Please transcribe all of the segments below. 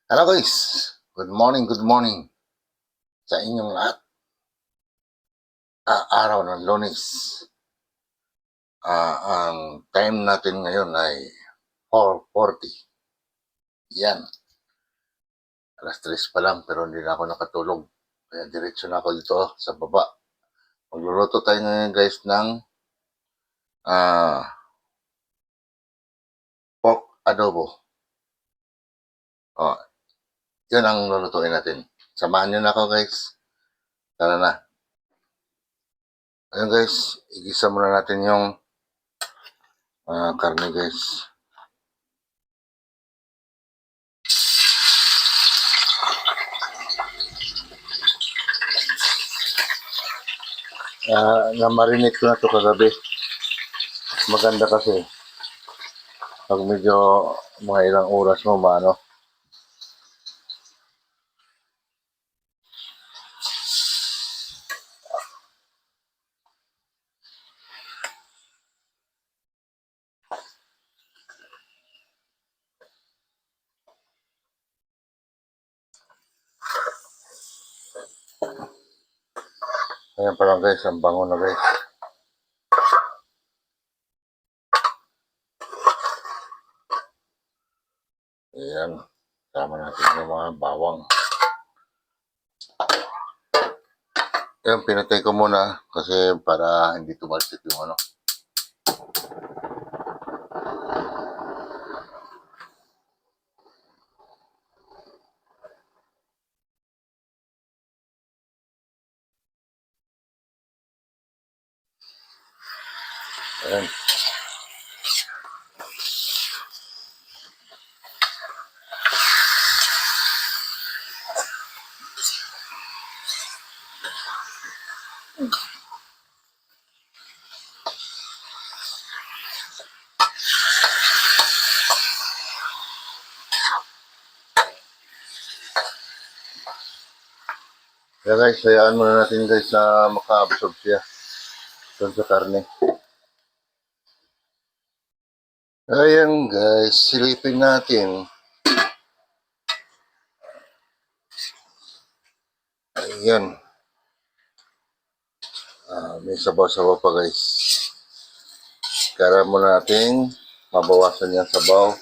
Hello guys, good morning sa inyong lahat. Araw ng Lunes. Ang time natin ngayon ay 4:40. Yan, alas 3 pa lang pero hindi na ako nakatulog. Kaya diretso na ako dito sa baba. Magluluto tayo ngayon guys ng ah, pork adobo. Oh, yan ang lulutuin natin. Samahan nyo na ako guys. Tara na. Ayun guys, igisa muna natin yung karne guys. Na-marinate ko na ito kagabi. Maganda kasi pag medyo mga ilang oras mo maano. Ayan pa lang guys, ang bango na guys. Ayan, tama natin yung mga bawang. Ayan, pinatay ko muna kasi para hindi tumalsik yung ano. Ayan. Kaya guys, hayaan muna natin guys na maka-absorb siya doon sa karne. Ayan guys, silipin natin. Ayan. May sabaw-sabaw pa guys. Kaya muna natin mabawasan yung sabaw.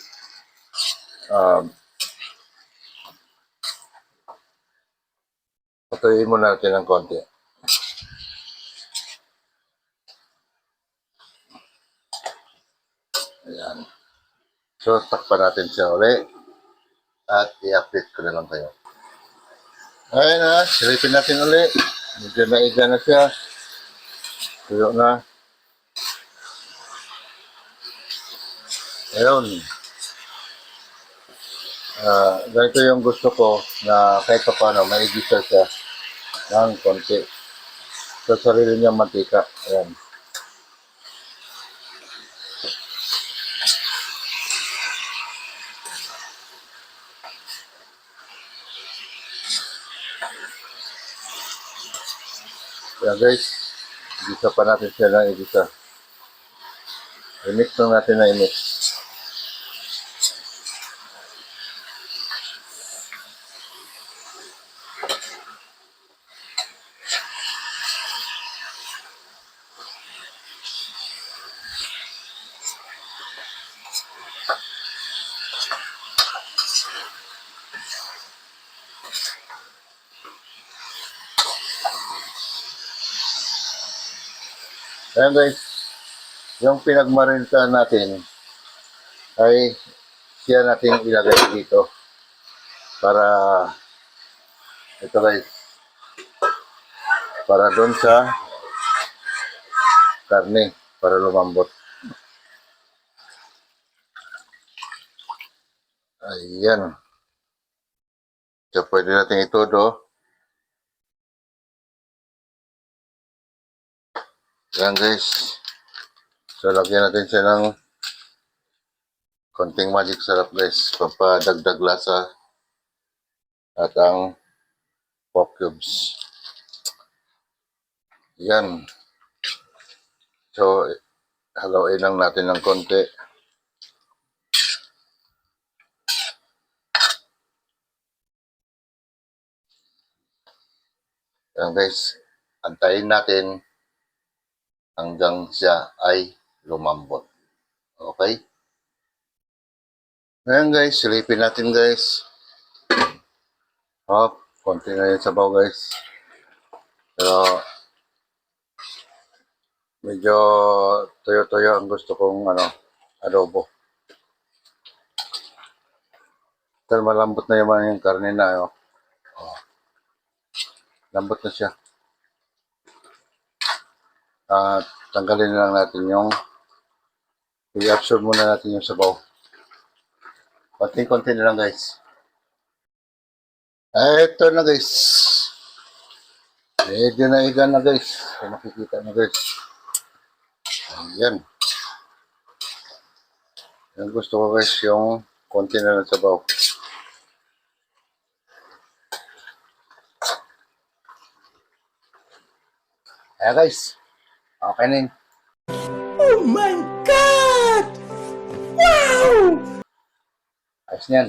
Patuloy muna natin ng konti. Ayan. So, takpan natin siya ulit. At i-update ko na lang kayo. Ayan na, silipin natin ulit. Medyo naiga na siya. Tuyo na. Ayun. Ganito yung gusto ko na kahit pa paano, maigisa siya ng konti. Sa sarili niyang mantika. Ayan. Ayan guys, igisa pa natin siya ng igisa. I-mix lang natin na i-mix. Ayan guys, yung pinagmarinta natin ay siya natin ilagay dito para ito guys, para doon sa karne para lumambot. Ayan. So, pwede natin itudo. Ayan guys. So, lagyan natin siya ng konting magic sarap guys. Pampadagdag lasa at ang pork cubes. Ayan. So, haluin lang natin ng konti. Ayan guys, antayin natin hanggang siya ay lumambot. Okay? Ngayon guys, silipin natin guys. Konti na yung sabaw guys. Pero medyo toyo-toyo ang gusto kong adobo. Pero malambot na yung karne na. Lambot na siya. At tanggalin na lang natin i-absorb muna natin yung sabaw. Konti-konti na lang guys. Ito na guys. Medyo naiga na guys. Kung makikita na guys. Ayan. Yung gusto ko guys, yung konti na lang sabaw. Ayan guys. Okay na yun. Oh my God! Wow! Ayos na yan.